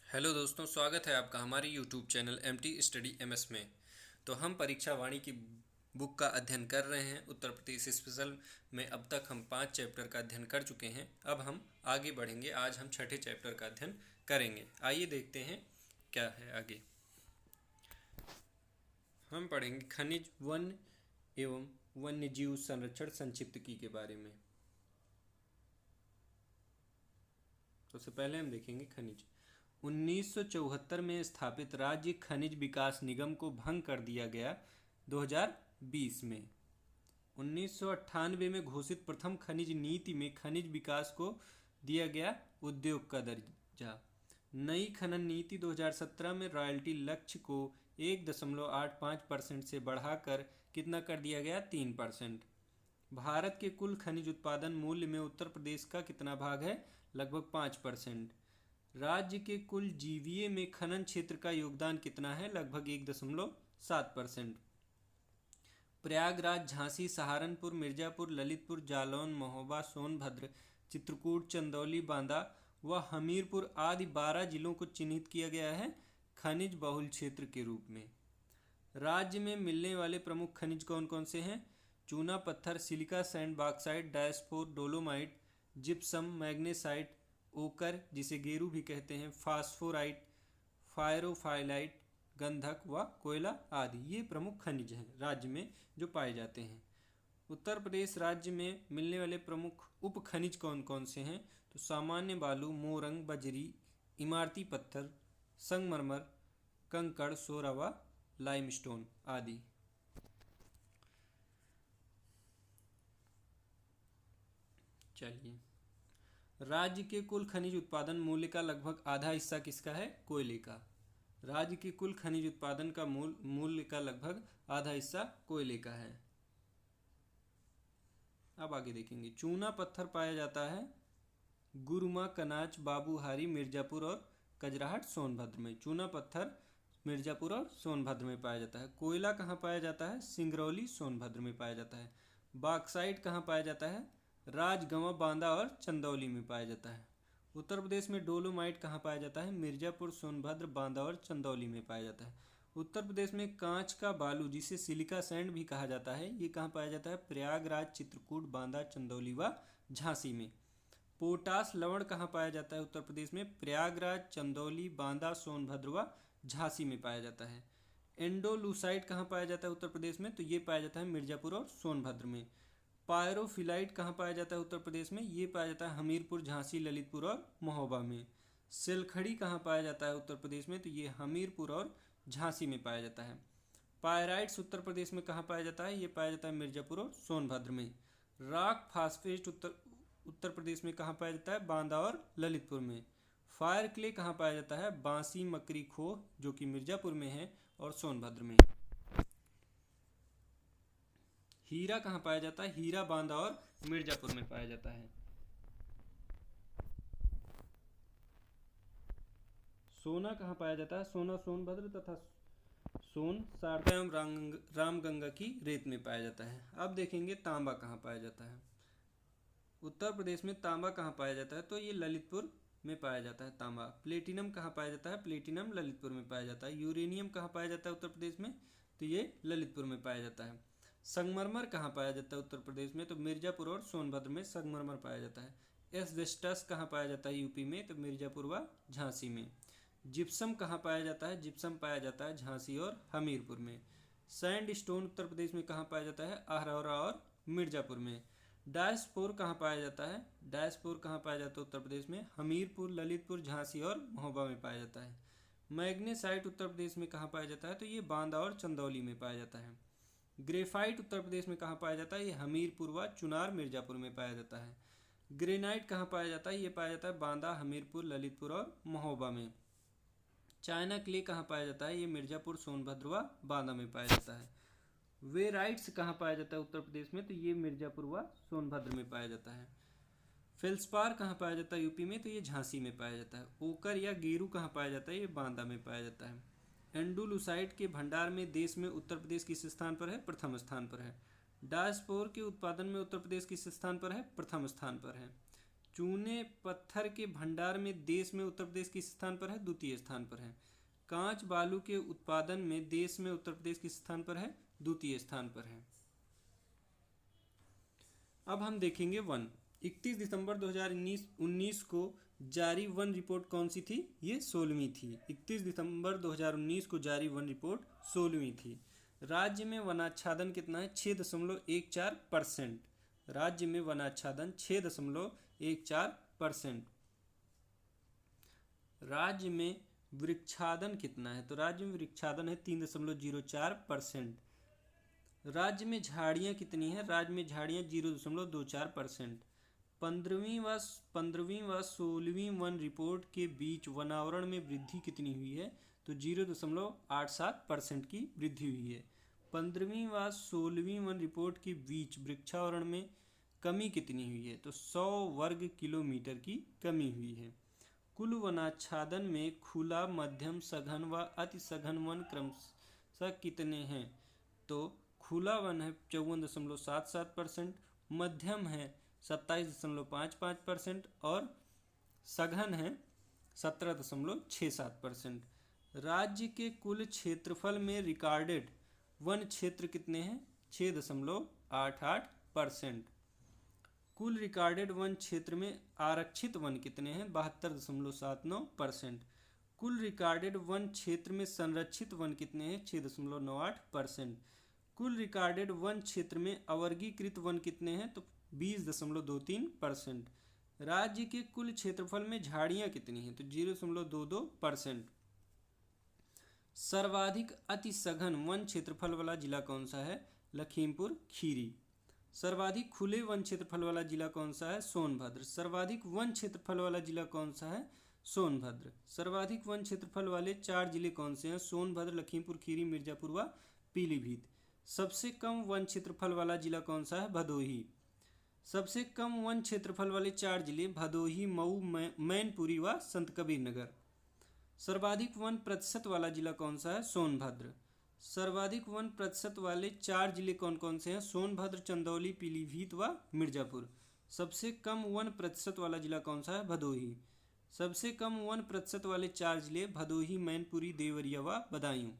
Hello दोस्तों, स्वागत है आपका हमारे YouTube channel MT study MS में। तो हम परीक्षा वाणी की बुक का अध्ययन कर रहे हैं। उत्तर प्रदेश स्पेशल में अब तक हम 5 चैप्टर का अध्ययन कर चुके हैं। अब हम आगे बढ़ेंगे। आज हम छठे चैप्टर का अध्ययन करेंगे। आइए देखते हैं क्या है आगे। हम पढ़ेंगे खनिज वन एवं वन्य जीव संरक्षण संक्षिप्त के बारे में। सबसे पहले हम देखेंगे खनिज। 1974 में स्थापित राज्य खनिज विकास निगम को भंग कर दिया गया 2020 में। 1998 में घोषित प्रथम खनिज नीति में खनिज विकास को दिया गया उद्योग का दर्जा। नई खनन नीति 2017 में रॉयल्टी लक्ष्य को 1.85% से बढ़ाकर कितना कर दिया गया, 3%। भारत के कुल खनिज उत्पादन मूल्य में उत्तर प्रदेश का कितना भाग है, लगभग 5%। राज्य के कुल जीवीए में खनन क्षेत्र का योगदान कितना है, लगभग 1.7%। प्रयागराज, झांसी, सहारनपुर, मिर्जापुर, ललितपुर, जालौन, महोबा, सोनभद्र, चित्रकूट, चंदौली, बांदा व हमीरपुर आदि 12 जिलों को चिन्हित किया गया है खनिज बहुल क्षेत्र के रूप में। राज्य में मिलने वाले प्रमुख खनिज कौन कौन से हैं? चूना पत्थर, silica sand, bauxite, diaspore, dolomite, gypsum, magnesite, ओकर जिसे गेरू भी कहते हैं, फास्फोराइट, फायरोफाइलाइट, गंधक व कोयला आदि ये प्रमुख खनिज हैं राज्य में जो पाए जाते हैं। उत्तर प्रदेश राज्य में मिलने वाले प्रमुख उप खनिज कौन कौन से हैं? तो सामान्य बालू, मोरंग, बजरी, इमारती पत्थर, संगमरमर, कंकड़, सोरा व लाइमस्टोन आदि। चलिए, राज्य के कुल खनिज उत्पादन मूल्य का लगभग आधा हिस्सा किसका है? कोयले का। राज्य के कुल खनिज उत्पादन का मूल्य का लगभग आधा हिस्सा कोयले का है। अब आगे देखेंगे। चूना पत्थर पाया जाता है गुरुमा, कनाच, बाबूहारी, मिर्जापुर और कजराहट सोनभद्र में। चूना पत्थर मिर्जापुर और सोनभद्र में पाया जाता है। कोयला कहाँ पाया जाता है? सिंगरौली, सोनभद्र में पाया जाता है। बॉक्साइट कहाँ पाया जाता है? राजगंवा, बांदा और चंदौली में पाया जाता है। उत्तर प्रदेश में डोलोमाइट कहाँ पाया जाता है? मिर्जापुर, सोनभद्र, बांदा और चंदौली में पाया जाता है। उत्तर प्रदेश में कांच का बालू जिसे सिलिका सैंड भी कहा जाता है, ये कहाँ पाया जाता है? प्रयागराज, चित्रकूट, बांदा, चंदौली व झांसी में। पोटास लवण कहाँ पाया जाता है उत्तर प्रदेश में? प्रयागराज, चंदौली, बांदा, सोनभद्र व झांसी में पाया जाता है। एंडोलूसाइड कहाँ पाया जाता है उत्तर प्रदेश में? तो ये पाया जाता है मिर्जापुर और सोनभद्र में। पायरोफिलाइट कहाँ पाया जाता है उत्तर प्रदेश में? ये पाया जाता है हमीरपुर, झांसी, ललितपुर और महोबा में। सिलखड़ी कहाँ पाया जाता है उत्तर प्रदेश में? तो ये हमीरपुर और झांसी में पाया जाता है। पायराइट्स उत्तर प्रदेश में कहाँ पाया जाता है? ये पाया जाता है मिर्जापुर और सोनभद्र में। रॉक फास्फेट उत्तर प्रदेश में कहाँ पाया जाता है? बांदा और ललितपुर में। फायर क्ले कहाँ पाया जाता है? बांसी, मकरी खोह जो कि मिर्जापुर में है और सोनभद्र में। हीरा कहाँ पाया जाता है? हीरा बांदा और मिर्जापुर में पाया जाता है। सोना कहाँ पाया जाता है? सोना सोनभद्र तथा सोन शारदा एवं रामगंगा की रेत में पाया जाता है। अब देखेंगे तांबा कहाँ पाया जाता है। उत्तर प्रदेश में तांबा कहाँ पाया जाता है? तो ये ललितपुर में पाया जाता है तांबा। प्लेटिनम कहाँ पाया जाता है? प्लेटिनम ललितपुर में पाया जाता है। यूरेनियम कहाँ पाया जाता है उत्तर प्रदेश में? तो ये ललितपुर में पाया जाता है। संगमरमर कहाँ पाया जाता है उत्तर प्रदेश में? तो मिर्जापुर और सोनभद्र में संगमरमर पाया जाता है। एस्बेस्टस कहाँ पाया जाता है यूपी में? तो मिर्जापुर व झांसी में। जिप्सम कहाँ पाया जाता है? जिप्सम पाया जाता है झांसी और हमीरपुर में। सैंड स्टोन उत्तर प्रदेश में कहाँ पाया जाता है? अहरौरा और मिर्जापुर में। डायस्पोर कहाँ पाया जाता है? डायस्पोर कहाँ पाया जाता है उत्तर प्रदेश में? हमीरपुर, ललितपुर, झांसी और महोबा में पाया जाता है। मैग्नेसाइट उत्तर प्रदेश में कहाँ पाया जाता है? तो ये बांदा और चंदौली में पाया जाता है। ग्रेफाइट उत्तर प्रदेश में कहाँ पाया जाता है? ये हमीरपुर व चुनार, मिर्जापुर में पाया जाता है। ग्रेनाइट कहाँ पाया जाता है? ये पाया जाता है बांदा, हमीरपुर, ललितपुर और महोबा में। चाइना क्ले कहाँ पाया जाता है? ये मिर्जापुर, सोनभद्र व बांदा में पाया जाता है। वेराइट्स कहाँ पाया जाता है उत्तर प्रदेश में? तो ये मिर्जापुर व सोनभद्र में पाया जाता है। फेल्सपार कहाँ पाया जाता है यूपी में? तो ये झांसी में पाया जाता है। ओकर या गेरू कहाँ पाया जाता है? ये बांदा में पाया जाता है। एंडोलूसाइड के भंडार में देश में उत्तर प्रदेश किस स्थान पर है? प्रथम स्थान पर है। डायस्पोर के उत्पादन में उत्तर प्रदेश किस स्थान पर है? प्रथम स्थान पर है। चूने पत्थर के भंडार में देश में उत्तर प्रदेश किस स्थान पर है? द्वितीय स्थान पर है। कांच बालू के उत्पादन में देश में उत्तर प्रदेश किस स्थान पर है? द्वितीय स्थान पर है। अब हम देखेंगे वन। 31 दिसंबर 2019 को जारी वन रिपोर्ट कौन सी थी? ये 16वीं थी। 31 दिसंबर 2019 को जारी वन रिपोर्ट 16वीं थी। राज्य में वनाच्छादन कितना है? 6.14%। राज्य में वनाच्छादन 6.14%। राज्य में वृक्षादन कितना है? तो राज्य में वृक्षादन है 3.04%। राज्य में झाड़ियाँ कितनी हैं? राज्य में झाड़ियाँ 0.24%। 15वीं व 16वीं वन रिपोर्ट के बीच वनावरण में वृद्धि कितनी हुई है? तो 0.87% की वृद्धि हुई है। 15वीं व 16वीं वन रिपोर्ट के बीच वृक्षावरण में कमी कितनी हुई है? तो 100 वर्ग किलोमीटर की कमी हुई है। कुल वनाच्छादन में खुला, मध्यम, सघन व अति सघन वन क्रमशः कितने हैं? तो खुला वन है 54.77%, मध्यम है 27.55% और सघन है 17.67%। राज्य के कुल क्षेत्रफल में रिकॉर्डेड वन क्षेत्र कितने हैं? 6.88%। कुल रिकॉर्डेड वन क्षेत्र में आरक्षित वन कितने हैं? 72.79%। कुल रिकॉर्डेड वन क्षेत्र में संरक्षित वन कितने हैं? 6.98%। कुल रिकॉर्डेड वन क्षेत्र में अवर्गीकृत वन कितने हैं? तो 20.23%। राज्य के कुल क्षेत्रफल में झाड़ियाँ कितनी हैं? तो 0.22%। सर्वाधिक अति सघन वन क्षेत्रफल वाला जिला कौन सा है? लखीमपुर खीरी। सर्वाधिक खुले वन क्षेत्रफल वाला जिला कौन सा है? सोनभद्र। सर्वाधिक वन क्षेत्रफल वाला जिला कौन सा है? सोनभद्र। सर्वाधिक वन क्षेत्रफल वाले 4 जिले कौन से हैं? सोनभद्र, लखीमपुर खीरी, मिर्जापुर व पीलीभीत। सबसे कम वन क्षेत्रफल वाला जिला कौन सा है? भदोही। सबसे कम वन क्षेत्रफल वाले 4 जिले भदोही, मऊ, मैनपुरी व संत कबीर नगर। सर्वाधिक वन प्रतिशत वाला जिला कौन सा है? सोनभद्र। सर्वाधिक वन प्रतिशत वाले 4 जिले कौन कौन से हैं? सोनभद्र, चंदौली, पीलीभीत व मिर्जापुर। सबसे कम वन प्रतिशत वाला जिला कौन सा है? भदोही। सबसे कम वन प्रतिशत वाले 4 जिले भदोही, मैनपुरी, देवरिया व बदायूं।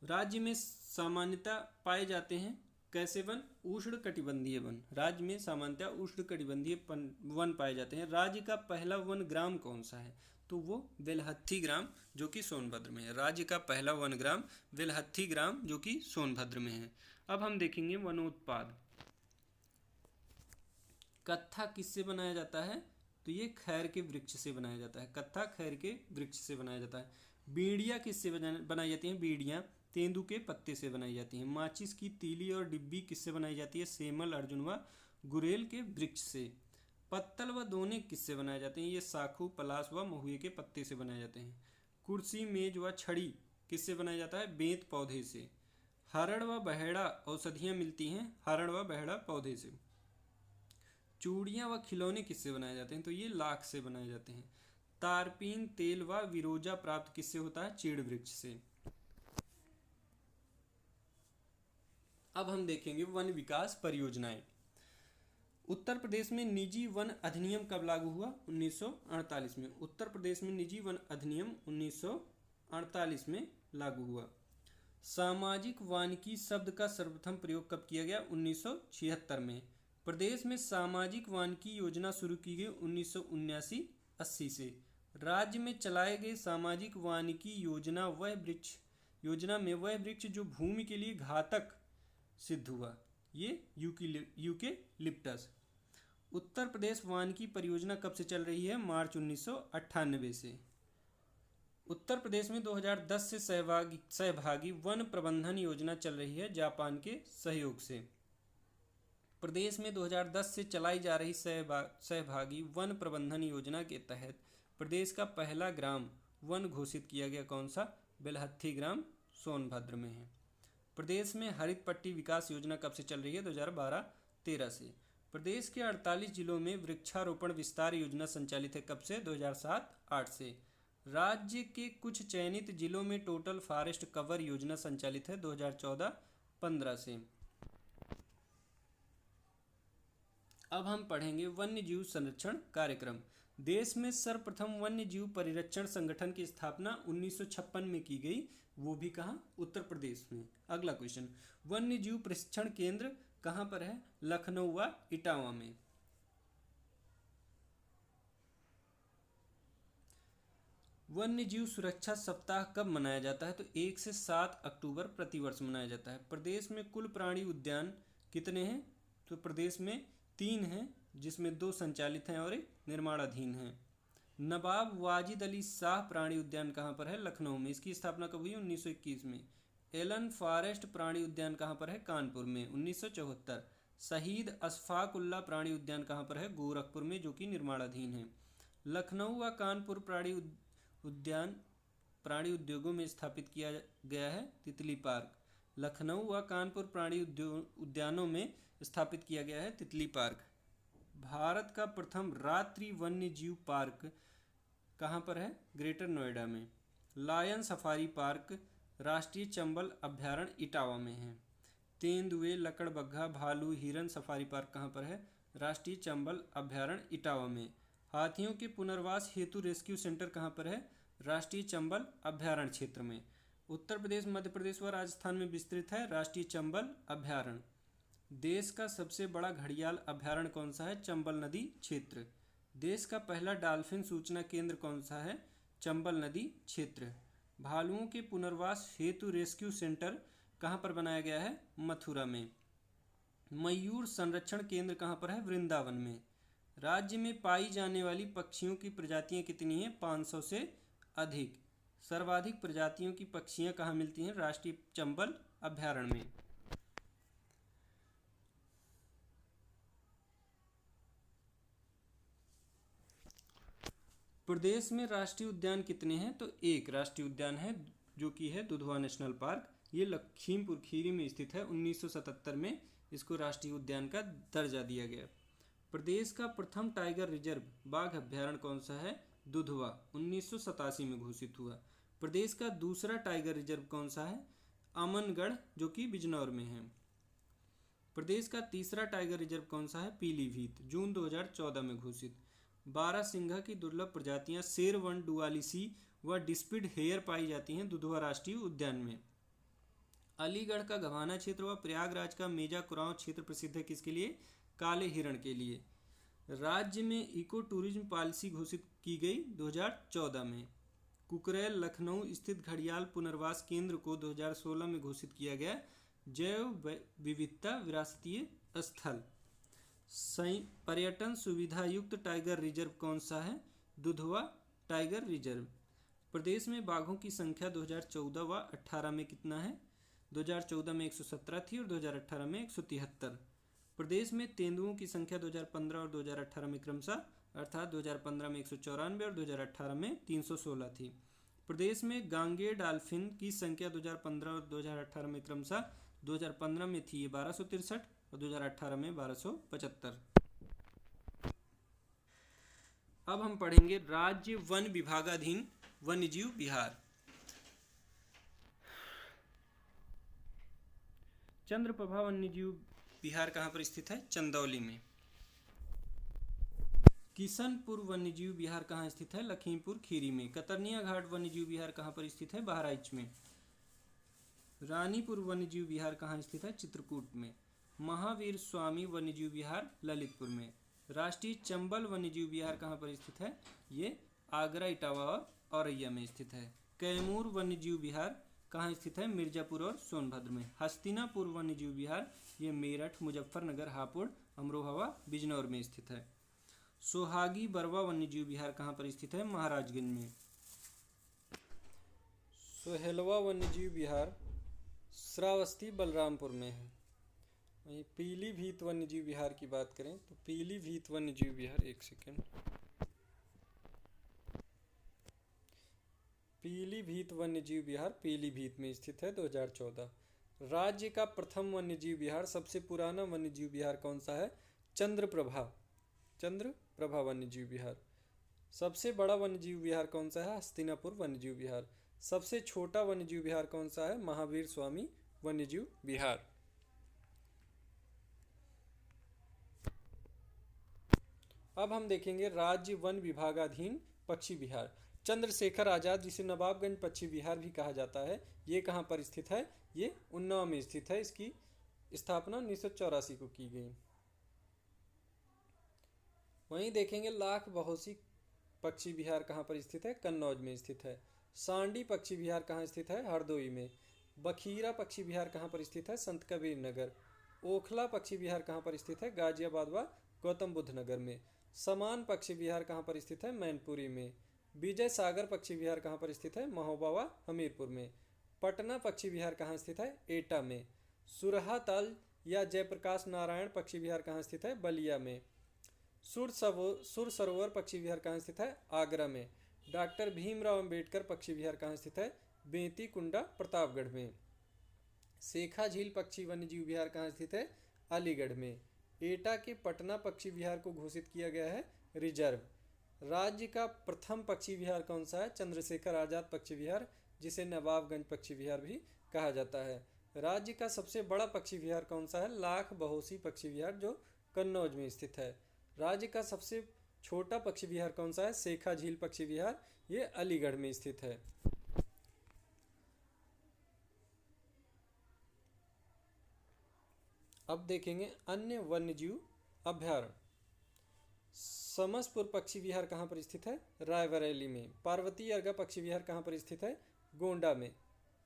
राज्य में सामान्यतः पाए जाते हैं कैसे वन? उष्ण कटिबंधीय वन। राज्य में सामान्यतः उष्ण कटिबंधीय वन पाए जाते हैं। राज्य का पहला वन ग्राम कौन सा है? तो वो बेलहत्थी ग्राम जो कि सोनभद्र में है। राज्य का पहला वन ग्राम बेलहत्थी ग्राम जो कि सोनभद्र में है। अब हम देखेंगे वनोत्पाद। कत्था किससे बनाया जाता है? तो ये खैर के वृक्ष से बनाया जाता है। कत्था खैर के वृक्ष से बनाया जाता है। बीड़ियाँ किससे बनाई जाती हैं? बीड़ियाँ तेंदू के पत्ते से बनाई जाती हैं। माचिस की तीली और डिब्बी किससे बनाई जाती है? सेमल, अर्जुन व गुरेल के वृक्ष से। पत्तल व दोने किससे बनाए जाते हैं? ये साखू, पलाश व महुए के पत्ते से बनाए जाते हैं। कुर्सी, मेज व छड़ी किससे बनाया जाता है? बेंत पौधे से। हरड़ व बहेड़ा औषधियाँ मिलती हैं हरड़ व बहेड़ा पौधे से। चूड़ियाँ व खिलौने किससे बनाए जाते हैं? तो ये लाख से बनाए जाते हैं। तारपीन, तेल व विरोजा प्राप्त किससे होता है? चीड़ वृक्ष से। अब हम देखेंगे वन विकास परियोजनाएं। उत्तर प्रदेश में निजी वन अधिनियम कब लागू हुआ? 1948 में। उत्तर प्रदेश में निजी वन अधिनियम 1948 में लागू हुआ। सामाजिक वानिकी शब्द का सर्वप्रथम प्रयोग कब किया गया? 1976 में। प्रदेश में सामाजिक वानिकी योजना शुरू की गई 1979-80 से। राज्य में चलाए गए सामाजिक वानिकी योजना में वह वृक्ष जो भूमि के लिए घातक सिद्ध हुआ, ये यूकेलिप्टस। उत्तर प्रदेश वानिकी परियोजना कब से चल रही है? मार्च 1998 से। उत्तर प्रदेश में 2010 से सहभागी वन प्रबंधन योजना चल रही है जापान के सहयोग से। प्रदेश में 2010 से चलाई जा रही सहभागी वन प्रबंधन योजना के तहत प्रदेश का पहला ग्राम वन घोषित किया गया। कौन सा? बेलहत्थी ग्राम सोनभद्र में है। प्रदेश में हरित पट्टी विकास योजना कब से चल रही है? 2012-13 से। प्रदेश के 48 जिलों में वृक्षारोपण विस्तार योजना संचालित है। कब से? 2007-8 से। राज्य के कुछ चयनित जिलों में टोटल फॉरेस्ट कवर योजना संचालित है 2014-15 से। अब हम पढ़ेंगे वन्य जीव संरक्षण कार्यक्रम। देश में सर्वप्रथम वन्य जीव परिरक्षण संगठन की स्थापना 1956 में की गई, वो भी कहाँ? उत्तर प्रदेश में। अगला क्वेश्चन, वन्य जीव प्रशिक्षण केंद्र कहाँ पर है? लखनऊ व इटावा में। वन्य जीव सुरक्षा सप्ताह कब मनाया जाता है? तो 1 से 7 अक्टूबर प्रतिवर्ष मनाया जाता है। प्रदेश में कुल प्राणी उद्यान कितने हैं? तो प्रदेश में 3 हैं, जिसमें 2 संचालित हैं और 1 निर्माणाधीन है। नवाब वाजिद अली शाह प्राणी उद्यान कहाँ पर है? लखनऊ में। इसकी स्थापना कब हुई? 1921 में। एलन फॉरेस्ट प्राणी उद्यान कहाँ पर है? कानपुर में, 1974। शहीद अशफाक उल्लाह प्राणी उद्यान कहाँ पर है? गोरखपुर में, जो कि निर्माणाधीन है। लखनऊ व कानपुर उद्यान प्राणी उद्योगों में स्थापित किया गया है। तितली पार्क। लखनऊ व कानपुर प्राणी उद्यानों में स्थापित किया गया है तितली पार्क। भारत का प्रथम रात्रि वन्य जीव पार्क कहाँ पर है? ग्रेटर नोएडा में। लायन सफारी पार्क राष्ट्रीय चंबल अभ्यारण्य इटावा में है। तेंदुए, लकड़बग्घा, भालू, हिरन सफारी पार्क कहाँ पर है? राष्ट्रीय चंबल अभ्यारण्य इटावा में। हाथियों के पुनर्वास हेतु रेस्क्यू सेंटर कहाँ पर है? राष्ट्रीय चंबल अभ्यारण्य क्षेत्र में। उत्तर प्रदेश, मध्य प्रदेश व राजस्थान में विस्तृत है राष्ट्रीय चंबल अभ्यारण्य। देश का सबसे बड़ा घड़ियाल अभ्यारण्य कौन सा है? चंबल नदी क्षेत्र। देश का पहला डॉल्फिन सूचना केंद्र कौन सा है? चंबल नदी क्षेत्र। भालुओं के पुनर्वास हेतु रेस्क्यू सेंटर कहाँ पर बनाया गया है? मथुरा में। मयूर संरक्षण केंद्र कहाँ पर है? वृंदावन में। राज्य में पाई जाने वाली पक्षियों की प्रजातियां कितनी हैं? 500 से अधिक। सर्वाधिक प्रजातियों की पक्षियां कहाँ मिलती हैं? राष्ट्रीय चंबल अभ्यारण्य में। प्रदेश में राष्ट्रीय उद्यान कितने हैं? तो 1 राष्ट्रीय उद्यान है, जो कि है दुधवा नेशनल पार्क। ये लखीमपुर खीरी में स्थित है। 1977 में इसको राष्ट्रीय उद्यान का दर्जा दिया गया। प्रदेश का प्रथम टाइगर रिजर्व बाघ अभ्यारण्य कौन सा है? दुधवा, 1987 में घोषित हुआ। प्रदेश का दूसरा टाइगर रिजर्व कौन सा है? अमनगढ़, जो कि बिजनौर में है। प्रदेश का तीसरा टाइगर रिजर्व कौन सा है? पीलीभीत, जून 2014 में घोषित। बारहसिंघा की दुर्लभ प्रजातियां शेरवन, डुआलिसी व डिस्पिड हेयर पाई जाती हैं दुधवा राष्ट्रीय उद्यान में। अलीगढ़ का घवाना क्षेत्र व प्रयागराज का मेजा कुरांव क्षेत्र प्रसिद्ध है किसके लिए? काले हिरण के लिए। राज्य में इको टूरिज्म पॉलिसी घोषित की गई 2014 में। कुकरेल लखनऊ स्थित घड़ियाल पुनर्वास केंद्र को 2016 में घोषित किया गया जैव विविधता विरासतीय स्थल। पर्यटन सुविधा युक्त टाइगर रिजर्व कौन सा है? Dudhwa tiger reserve. प्रदेश में बाघों की संख्या 2014 व 18 में कितना है? 2014 में 117 थी और 2018 में 173। प्रदेश में तेंदुओं की संख्या 2015 और 2018 में क्रमशः, अर्थात 2015 में 194 और 2018 में 316 थी। प्रदेश में गांगे डॉल्फिन की संख्या 2015 और 2018 में क्रमशः 2015 में थी 1263 और 2018 में 1275। अब हम पढ़ेंगे राज्य वन विभागाधीन वन्यजीव विहार। चंद्रप्रभा वन्यजीव विहार कहाँ पर स्थित है? चंदौली में। किशनपुर वन्यजीव विहार कहाँ स्थित है? लखीमपुर खीरी में। कतरनिया घाट वन्यजीव विहार कहाँ पर स्थित है? बहराइच में। रानीपुर वन्यजीव विहार कहाँ स्थित है? चित्रकूट में। महावीर स्वामी वन्यजीव विहार ललितपुर में। राष्ट्रीय चंबल वन्यजीव विहार कहाँ पर स्थित है? ये आगरा, इटावा और औरैया में स्थित है। कैमूर वन्यजीव विहार कहाँ स्थित है? मिर्जापुर और सोनभद्र में। हस्तिनापुर वन्यजीव विहार ये मेरठ, मुजफ्फरनगर, हापुड़, अमरोहा व बिजनौर में स्थित है। सोहागी बरवा वन्यजीव विहार कहाँ पर स्थित है? महाराजगंज में। सोहेलवा वन्यजीव विहार श्रावस्ती, बलरामपुर में है। वहीं पीलीभीत वन्यजीव विहार की बात करें तो पीलीभीत वन्यजीव विहार, एक सेकेंड, पीलीभीत वन्यजीव विहार पीलीभीत में स्थित है, 2014। राज्य का प्रथम वन्यजीव विहार, सबसे पुराना वन्यजीव विहार कौन सा है? चंद्रप्रभा वन्यजीव विहार। सबसे बड़ा वन्यजीव विहार कौन सा है? हस्तिनापुर वन्यजीव विहार। सबसे छोटा वन्यजीव विहार कौन सा है? महावीर स्वामी वन्यजीव विहार। अब हम देखेंगे राज्य वन विभागाधीन पक्षी विहार। चंद्रशेखर आजाद, जिसे नवाबगंज पक्षी विहार भी कहा जाता है, ये कहाँ पर स्थित है? ये उन्नाव में स्थित है। इसकी स्थापना 1984 को की गई। वहीं देखेंगे लाख बहोसी पक्षी विहार कहाँ पर स्थित है? कन्नौज में स्थित है। सांडी पक्षी विहार कहाँ स्थित है? हरदोई में। बखीरा पक्षी विहार कहाँ पर स्थित है? संत कबीर नगर। ओखला पक्षी विहार कहाँ पर स्थित है? गाजियाबाद व गौतम बुद्ध नगर में। समान पक्षी विहार कहाँ पर स्थित है? मैनपुरी में। विजय सागर पक्षी विहार कहाँ पर स्थित है? महोबा व हमीरपुर में। पटना पक्षी विहार कहाँ स्थित है? एटा में। सुरहा ताल या जयप्रकाश नारायण पक्षी विहार कहाँ स्थित है? बलिया में। सुर सरोवर पक्षी विहार कहाँ स्थित है? आगरा में। डॉक्टर भीमराव अंबेडकर पक्षी विहार कहाँ स्थित है? बेंती कुंडा प्रतापगढ़ में। शेखा झील पक्षी वन्यजीव विहार कहाँ स्थित है? अलीगढ़ में। एटा के पटना पक्षी विहार को घोषित किया गया है रिजर्व। राज्य का प्रथम पक्षी विहार कौन सा है? चंद्रशेखर आजाद पक्षी विहार, जिसे नवाबगंज पक्षी विहार भी कहा जाता है। राज्य का सबसे बड़ा पक्षी विहार कौन सा है? लाख बहोसी पक्षी विहार, जो कन्नौज में स्थित है। राज्य का सबसे छोटा पक्षी विहार कौन सा है? शेखा झील पक्षी विहार, ये अलीगढ़ में स्थित है। अब देखेंगे अन्य वन्यजीव अभ्यारण्य। समसपुर पक्षी विहार कहाँ पर स्थित है? रायबरेली में। पार्वती अर्गा पक्षी विहार कहाँ पर स्थित है? गोंडा में।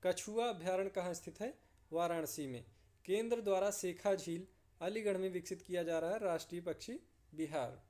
कछुआ अभ्यारण्य कहाँ स्थित है? वाराणसी में। केंद्र द्वारा शेखा झील अलीगढ़ में विकसित किया जा रहा है राष्ट्रीय पक्षी विहार।